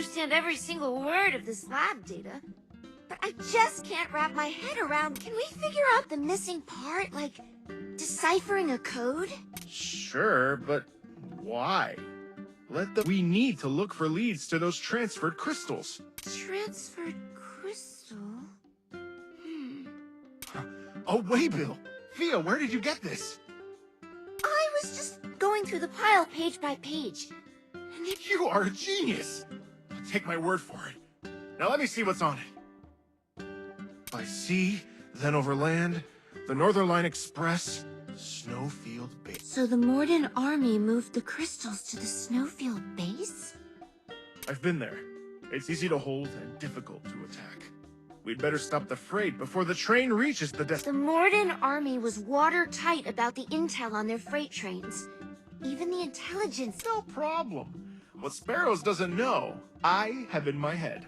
understand every single word of this lab data, but I just can't wrap my head around. Can we figure out the missing part, like deciphering a code? Sure, but why? We need to look for leads to those transferred crystals. Transferred crystal? Oh, Waybill! Thea, where did you get this? I was just going through the pile page by page. And it... You are a genius! Take my word for it. Now let me see what's on it. By sea, then over land, the Northern Line Express, Snowfield Base. So the Morden army moved the crystals to the Snowfield base? I've been there. It's easy to hold and difficult to attack. We'd better stop the freight before the train reaches the The Morden army was watertight about the intel on their freight trains. Even the intelligence... No problem. What Sparrows doesn't know, I have in my head.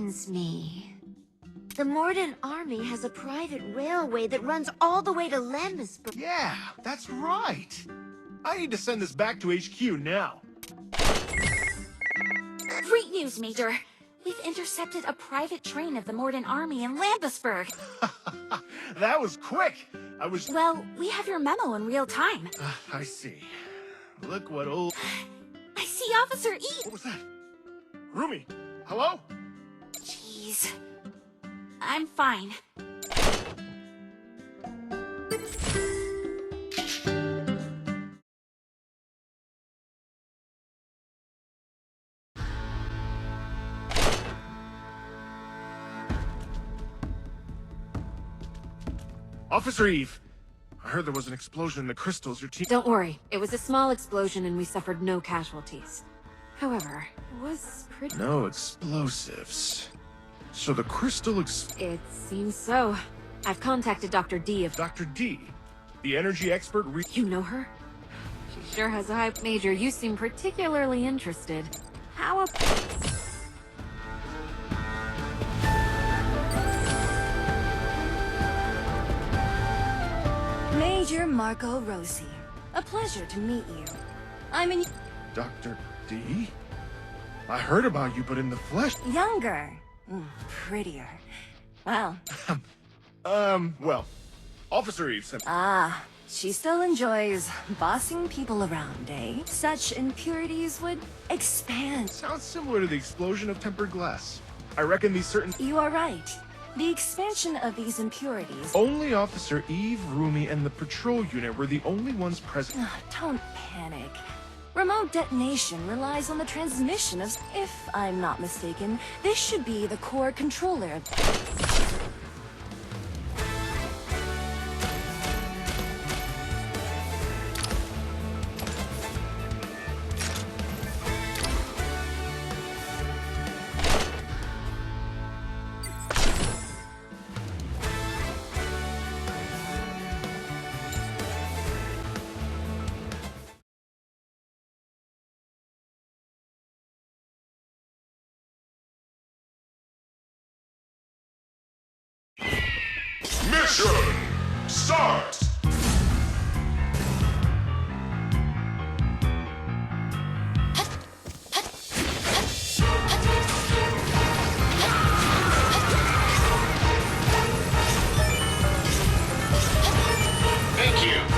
reminds me. The Morden army has a private railway that runs all the way to Lambisburg. Yeah, that's right. I need to send this back to HQ now. Great news, Major. We've intercepted a private train of the Morden army in Lambisburg. That was quick. Well, we have your memo in real time. I see. Look what old... I see Officer E. What was that? Rumi, hello? Jeez. I'm fine. Officer Eve, I heard there was an explosion in the crystals your team... Don't worry. It was a small explosion and we suffered no casualties. However, it was pretty... No explosives. So the crystal It seems so. I've contacted Dr. D of... Dr. D, the energy expert You know her? She sure has a hype. Major, you seem particularly interested. How about... Major Marco Rossi. A pleasure to meet you. I'm in... Dr. D? I heard about you, but in the flesh... Younger. Prettier. Well. Well, Officer Eve sent... Ah, she still enjoys bossing people around, eh? Such impurities would expand. Sounds similar to the explosion of tempered glass. I reckon these certain... You are right. The expansion of these impurities... Only Officer Eve, Rumi, and the patrol unit were the only ones present. Don't panic. Remote detonation relies on the transmission of... If I'm not mistaken, this should be the core controller. Mission start! Thank you.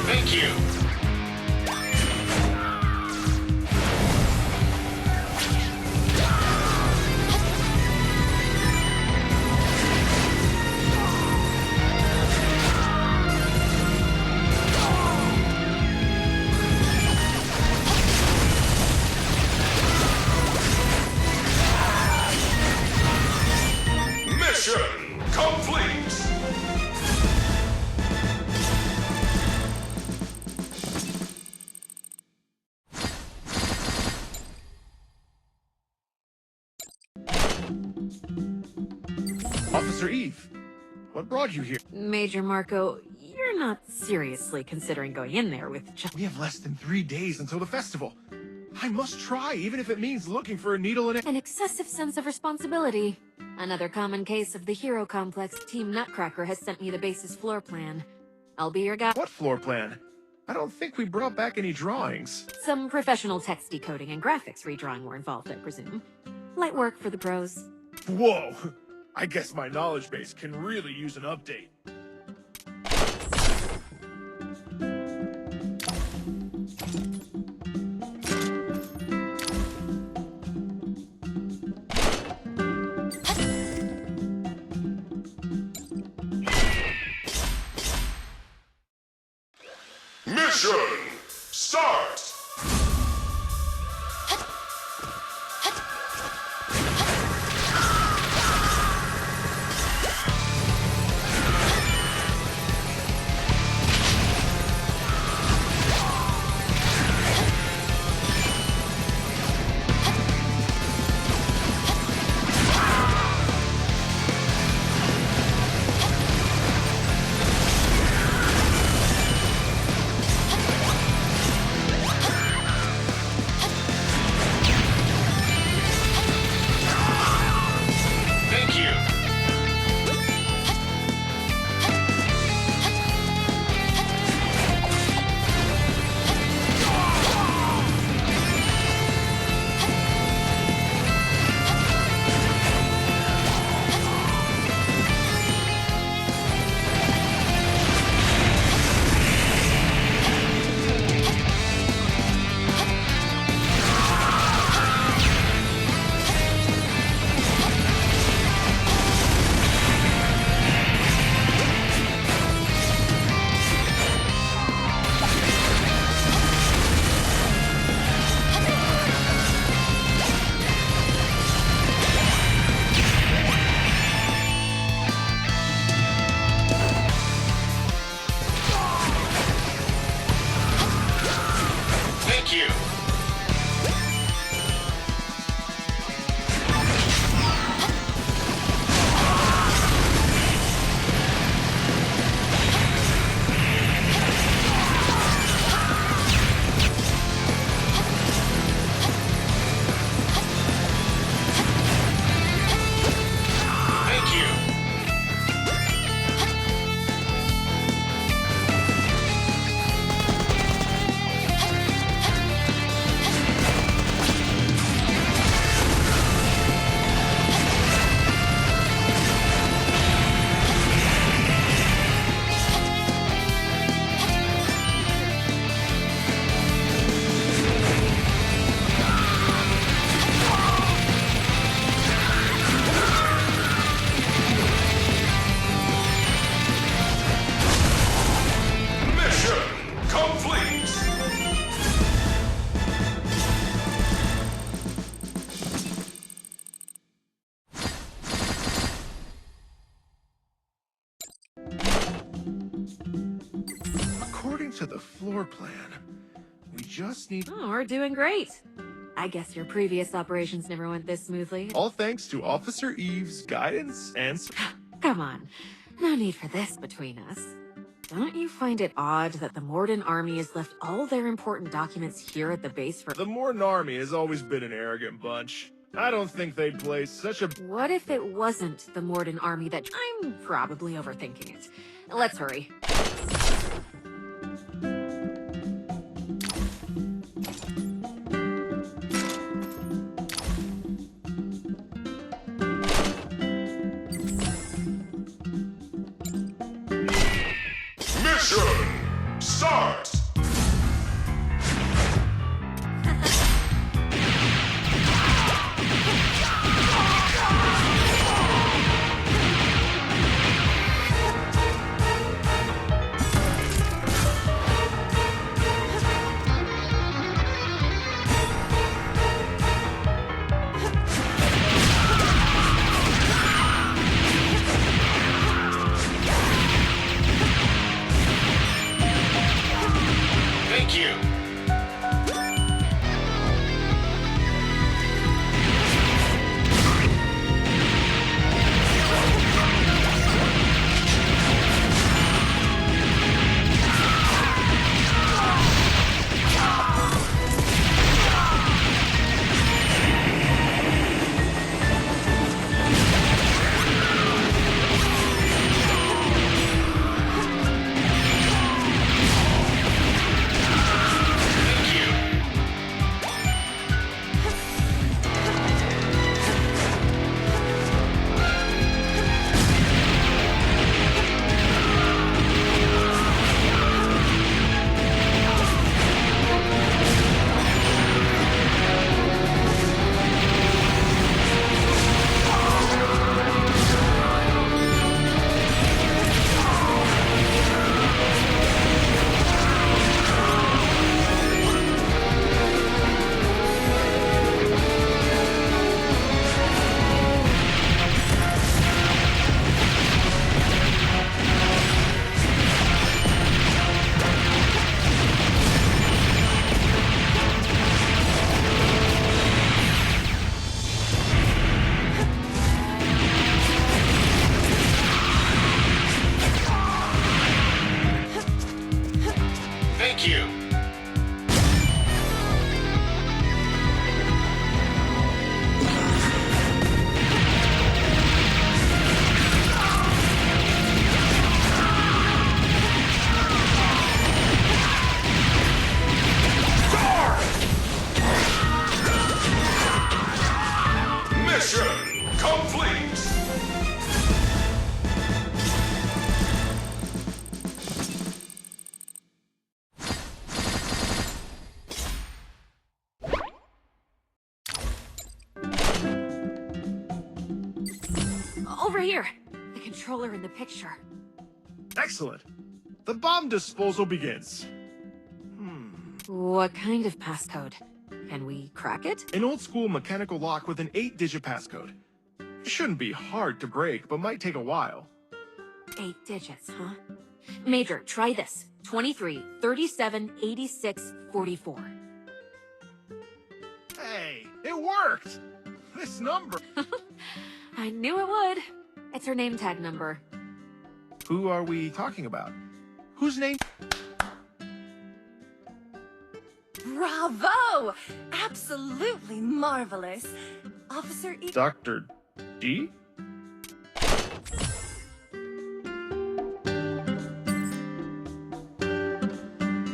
Thank you. Mission complete. Officer Eve, what brought you here? Major Marco, you're not seriously considering going in there with just... We have less than 3 days until the festival. I must try, even if it means looking for a needle in it. An excessive sense of responsibility. Another common case of the hero complex. Team Nutcracker has sent me the base's floor plan. I'll be your guide. What floor plan? I don't think we brought back any drawings. Some professional text decoding and graphics redrawing were involved, I presume. Light work for the pros. Whoa! I guess my knowledge base can really use an update. Mission start! Thank you. Thank you. Thank you. Mission complete. According to the floor plan, we just need... Oh, we're doing great. I guess your previous operations never went this smoothly. All thanks to Officer Eve's guidance and... Come on. No need for this between us. Don't you find it odd that the Morden army has left all their important documents here at the base for... The Morton Army has always been an arrogant bunch. I don't think they'd place such a... What if it wasn't the Morden army that... I'm probably overthinking it. Let's hurry. Mission start! Mission complete! Over here! The controller in the picture. Excellent. The bomb disposal begins. What kind of passcode? Can we crack it? An old-school mechanical lock with an 8-digit passcode. It shouldn't be hard to break, but might take a while. 8 digits, huh? Major, try this. 23, 37, 86, 44. Hey, it worked! This number... I knew it would. It's her name tag number. Who are we talking about? Whose name... Bravo! Absolutely marvelous. Officer E... Dr. D?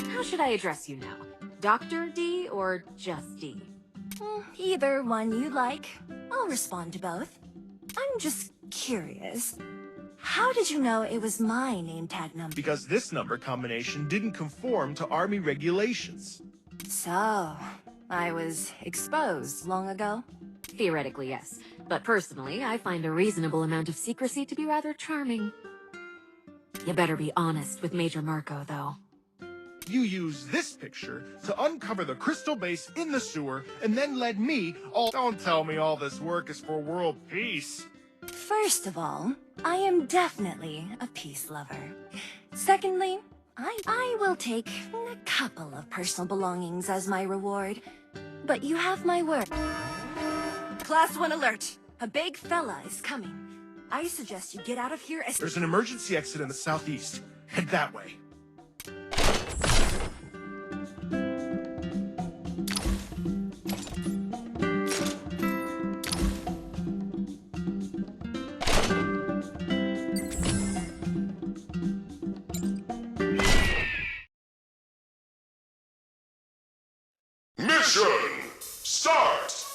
How should I address you now? Dr. D or just D? Either one you like. I'll respond to both. I'm just curious. How did you know it was my name tag number? Because this number combination didn't conform to Army regulations. So, I was exposed long ago? Theoretically, yes. But personally, I find a reasonable amount of secrecy to be rather charming. You better be honest with Major Marco, though. You used this picture to uncover the crystal base in the sewer, and then led me all... Don't tell me all this work is for world peace. First of all, I am definitely a peace lover. Secondly, I will take a couple of personal belongings as my reward. But you have my word. Class 1 alert! A big fella is coming. I suggest you get out of here as... There's an emergency exit in the southeast. Head that way. Mission start!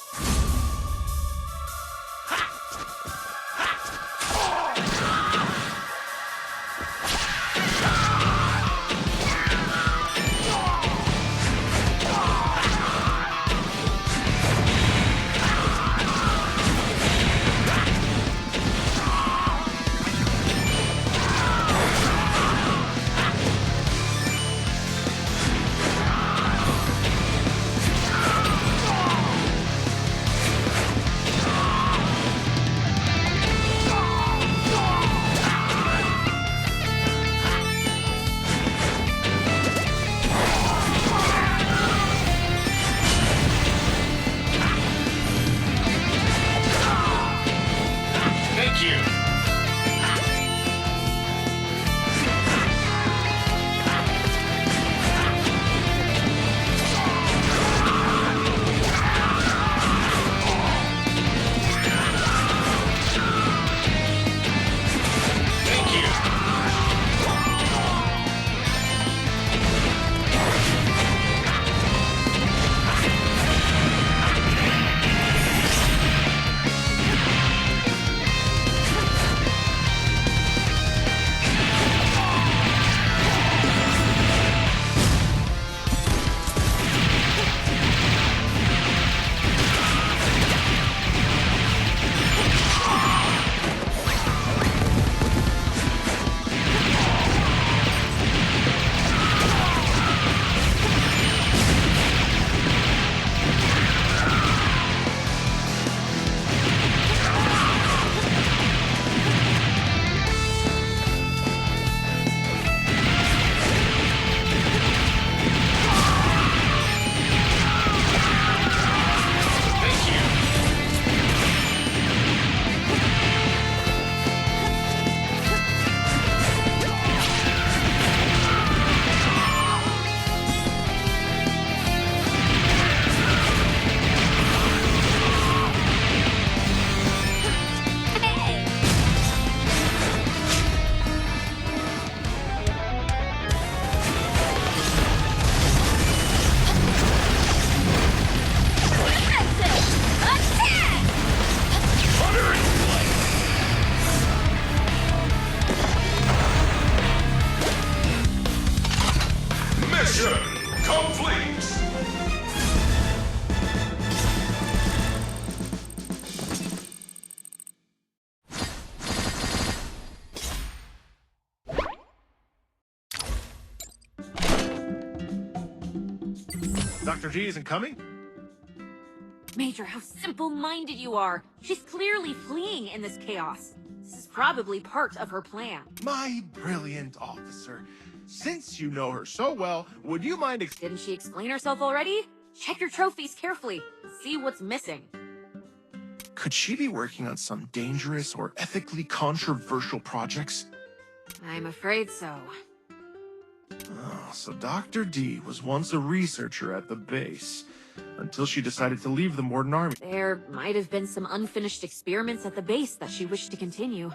Dr. G isn't coming? Major, how simple-minded you are. She's clearly fleeing in this chaos. This is probably part of her plan. My brilliant officer. Since you know her so well, would you mind Didn't she explain herself already? Check your trophies carefully and see what's missing. Could she be working on some dangerous or ethically controversial projects? I'm afraid so. Oh, so Dr. D was once a researcher at the base, until she decided to leave the Morden Army. There might have been some unfinished experiments at the base that she wished to continue,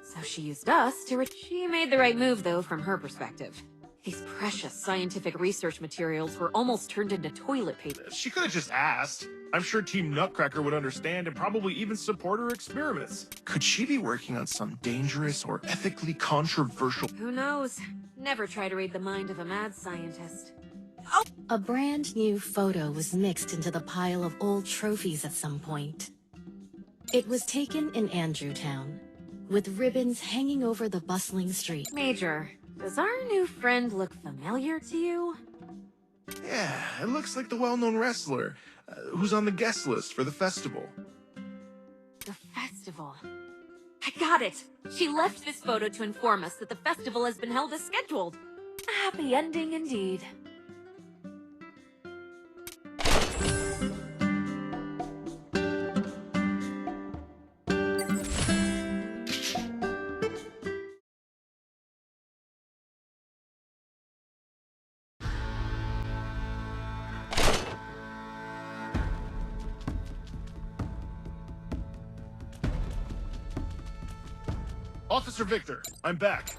so she used us to She made the right move, though, from her perspective. These precious scientific research materials were almost turned into toilet paper. She could have just asked. I'm sure Team Nutcracker would understand and probably even support her experiments. Could she be working on some dangerous or ethically controversial... Who knows? Never try to read the mind of a mad scientist. A brand new photo was mixed into the pile of old trophies at some point. It was taken in Andrewtown, with ribbons hanging over the bustling street. Major, does our new friend look familiar to you? Yeah, it looks like the well-known wrestler, who's on the guest list for the festival. The festival. I got it! She left this photo to inform us that the festival has been held as scheduled. A happy ending indeed. Officer Victor, I'm back.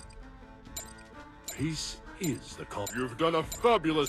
Peace is the call. You've done a fabulous...